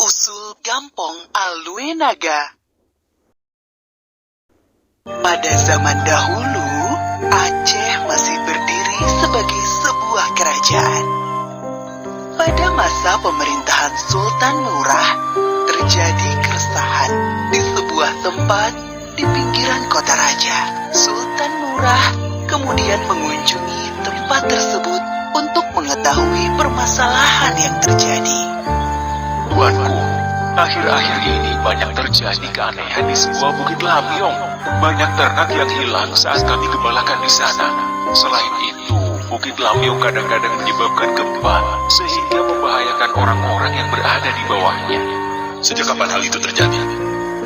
Asal-usul Gampong Alue Naga. Pada zaman dahulu, Aceh masih berdiri sebagai sebuah kerajaan. Pada masa pemerintahan Sultan Murah, terjadi keresahan di sebuah tempat di pinggiran kota raja. Sultan Murah kemudian mengunjungi tempat tersebut untuk mengetahui permasalahan yang terjadi. Tuanku, akhir-akhir ini banyak terjadi keanehan di sebuah bukit Lamyong. Banyak ternak yang hilang saat kami gembalakan di sana. Selain itu, bukit Lamyong kadang-kadang menyebabkan gempa, sehingga membahayakan orang-orang yang berada di bawahnya. Sejak kapan hal itu terjadi?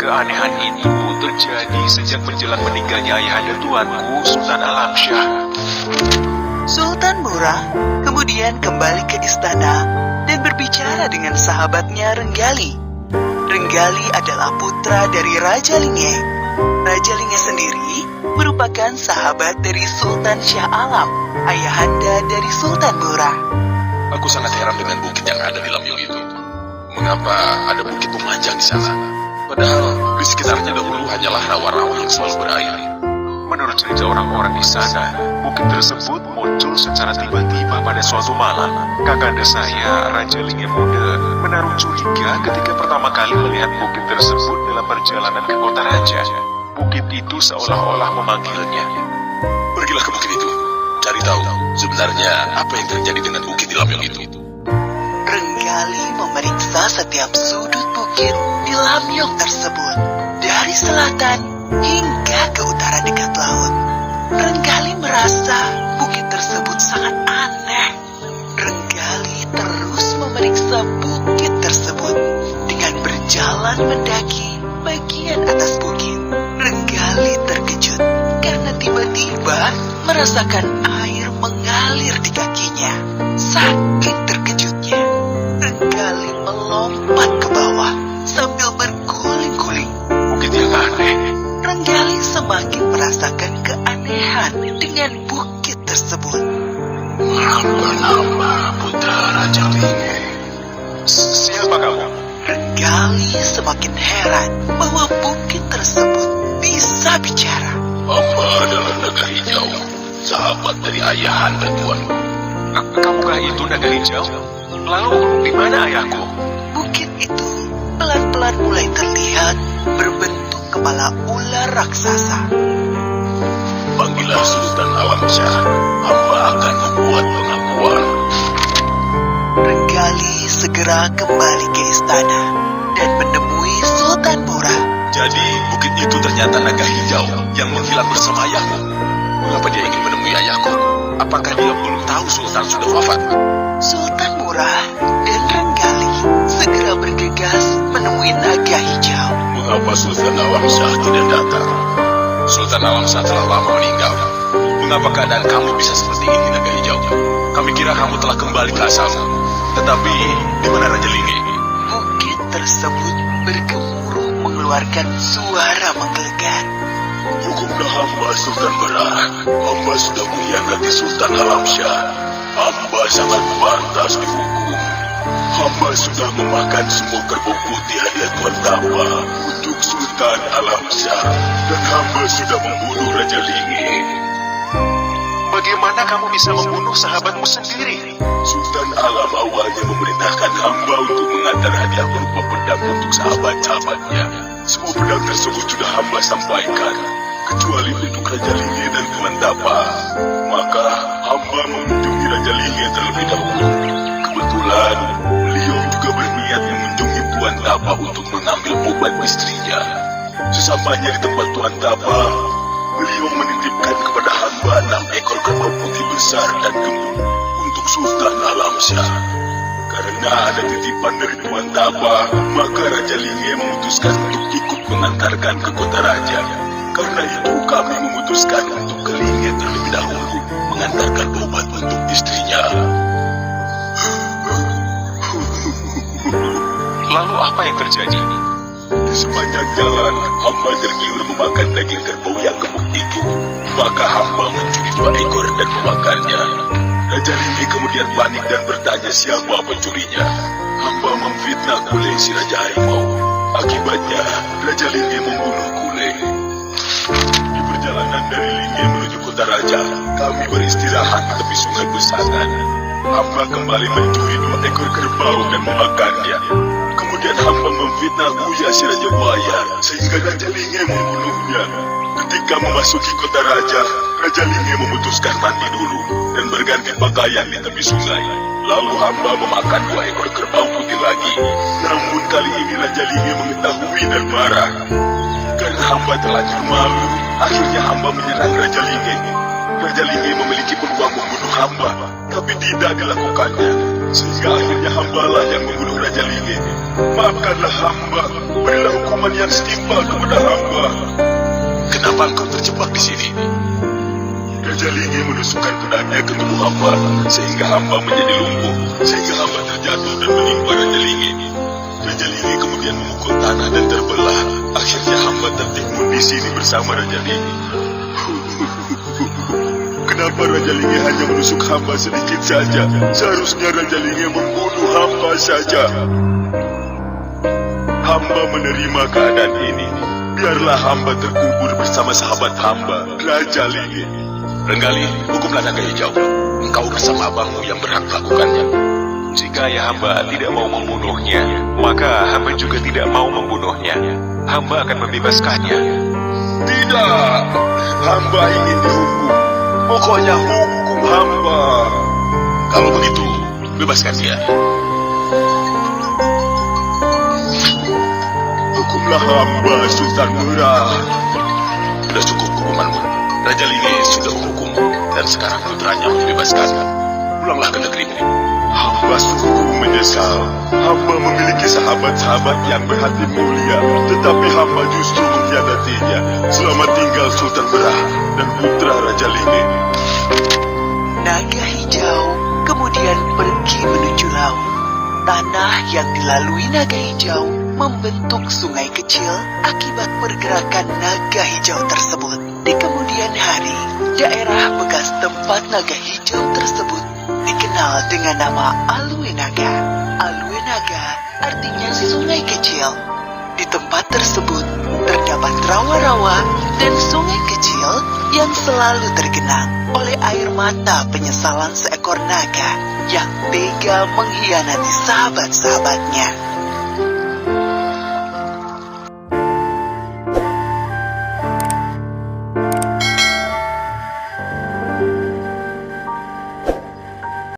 Keanehan itu terjadi sejak menjelang meninggalnya ayahanda tuanku, Sultan Alamsyah. Sultan Murah kemudian kembali ke istana dan berbicara dengan sahabatnya Renggali. Renggali adalah putra dari Raja Linge. Raja Linge sendiri merupakan sahabat dari Sultan Shah Alam, ayahanda dari Sultan Murah. Aku sangat heran dengan bukit yang ada di Lamyong itu. Mengapa ada bukit memanjang di sana? Padahal di sekitarnya dahulu hanyalah rawa-rawa yang selalu berair. Menurut cerita orang-orang di sana, bukit tersebut muncul secara tiba-tiba pada suatu malam. Kakanda saya, Raja Linge Muda, menaruh curiga ketika pertama kali melihat bukit tersebut dalam perjalanan ke kota raja. Bukit itu seolah-olah memanggilnya. Pergilah ke bukit itu, cari tahu sebenarnya apa yang terjadi dengan bukit di Lamyong itu. Renggali memeriksa setiap sudut bukit di Lamyong tersebut, dari selatan hingga ke utara dekat laut. Renggali merasa bukit tersebut sangat aneh. Renggali terus memeriksa bukit tersebut dengan berjalan mendaki bagian atas bukit. Renggali terkejut karena tiba-tiba merasakan air mengalir di kakinya. Saking terkejutnya, Renggali melompat ke bawah sambil berguling-guling. Bukit yang aneh. Renggali semakin merasakan keanehan dengan bukit tersebut. Apa nama putra Raja Linge? Siapa kamu? Renggali semakin heran bahwa bukit tersebut bisa bicara. Hamba adalah Naga Hijau, sahabat dari ayahanda tuanku. Kamukah itu naga hijau? Lalu di mana ayahku? Bukit itu pelan-pelan mulai terlihat berbentuk kepala ular raksasa. Panggillah Sultan Alamsyah, hamba akan membuat pengakuan. Renggali segera kembali ke istana dan menemui Sultan Murah. Jadi bukit itu ternyata naga hijau yang menghilang bersama ayahku. Mengapa dia ingin menemui ayahku? Apakah dia belum tahu Sultan sudah wafat? Sultan Murah dan Renggali segera bergegas menemui naga hijau. Mengapa Sultan Alamsyah tidak datang? Sultan Alamsyah telah lama meninggal. Mengapa keadaan kamu bisa seperti ini, Naga Hijau? Kami kira kamu telah kembali ke asalmu. Tetapi, di mana Raja Linge? Bukit tersebut bergemuruh mengeluarkan suara menggelegar. Hukumlah hamba Sultan Murah. Hamba sudah mengkhianati Sultan Alamsyah. Hamba sangat pantas dihukum. Hamba sudah memakan semua kerbau putih hadiah Tuan Tapa untuk Sultan Alamsyah. Dan hamba sudah membunuh Raja Linge. Bagaimana kamu bisa membunuh sahabatmu sendiri? Sultan Alam awalnya memerintahkan hamba untuk mengantar hadiah berupa pedang untuk sahabat-sahabatnya. Semua pedang tersebut sudah hamba sampaikan, kecuali untuk Raja Linge dan Tuan Tapa. Maka hamba mengunjungi Raja Linge terlebih dahulu. Kebetulan beliau juga berniat mengunjungi Tuan Tapa untuk mengambil obat istrinya. Sesampainya di tempat Tuan Tapa, beliau menitipkan kepada hamba 6 ekor kerbau putih besar dan gemuk untuk Sultan Alamsyah. Karena ada titipan dari Tuan Tapa, maka Raja Linge memutuskan untuk ikut mengantarkan ke kota raja. Karena itu kami memutuskan untuk ke Linge terlebih dahulu mengantarkan obat untuk istrinya. Lalu apa yang terjadi? Di sepanjang jalan, hamba tergiur memakan daging kerbau yang gemuk itu. Maka hamba mencuri 2 ekor dan memakannya. Raja Linge kemudian panik dan bertanya siapa pencurinya. Hamba memfitnah Kule si Raja Harimau. Akibatnya, Raja Linge membunuh Kule. Di perjalanan dari Linge menuju kota Raja, kami beristirahat di tepi sungai Besangan. Hamba kembali mencuri 2 ekor kerbau dan memakannya. Kemudian hamba memfitnah Buya si Raja Buaya sehingga Raja Linge membunuhnya. Ketika memasuki kota Raja, Raja Linge memutuskan mandi dulu dan berganti pakaian di tepi sungai. Lalu hamba memakan 2 ekor kerbau putih lagi. Namun kali ini Raja Linge mengetahui dan marah. Karena hamba terlanjur malu, akhirnya hamba menyerang Raja Linge. Raja Linge memiliki peluang membunuh hamba, tapi tidak dilakukannya. Sehingga akhirnya hambalah yang membunuh Raja Linge. Maafkanlah hamba, berilah hukuman yang setimpal kepada hamba. Kenapa engkau terjebak di sini? Raja Linge menusukkan pedangnya ke tubuh hamba, sehingga hamba menjadi lumpuh, sehingga hamba terjatuh dan menimpa Raja Linge. Raja Linge kemudian memukul tanah dan terbelah. Akhirnya hamba tertimbun di sini bersama Raja Linge. Kenapa Raja Linge hanya menusuk hamba sedikit saja? Seharusnya Raja Linge membunuh hamba saja. Hamba menerima keadaan ini. Biarlah hamba terkubur bersama sahabat hamba, Raja Linge. Renggali, hukumlah naga hijau. Engkau bersama abangmu yang berhak melakukannya. Jika ayah hamba tidak mau membunuhnya, maka hamba juga tidak mau membunuhnya. Hamba akan membebaskannya. Tidak, hamba ingin dihukum. Pokoknya hukum hamba. Kalau begitu, bebaskan dia. Hukumlah hamba, Sultan Murah. Sudah cukup hukumanmu. Raja Linge sudah menghukum dan sekarang putranya dibebaskan. Pulanglah ke negerimu. Hamba sungguh menyesal. Hamba memiliki sahabat-sahabat yang berhati mulia, tetapi hamba justru mengkhianatinya. Selamat tinggal Sultan Berah dan putra Raja Linge. Naga hijau kemudian pergi menuju laut. Tanah yang dilalui naga hijau membentuk sungai kecil akibat pergerakan naga hijau tersebut. Di kemudian hari, daerah bekas tempat naga hijau tersebut dikenal dengan nama Alue Naga. Alue Naga artinya sungai kecil. Di tempat tersebut terdapat rawa-rawa dan sungai kecil yang selalu tergenang oleh air mata penyesalan seekor naga yang tega mengkhianati sahabat-sahabatnya.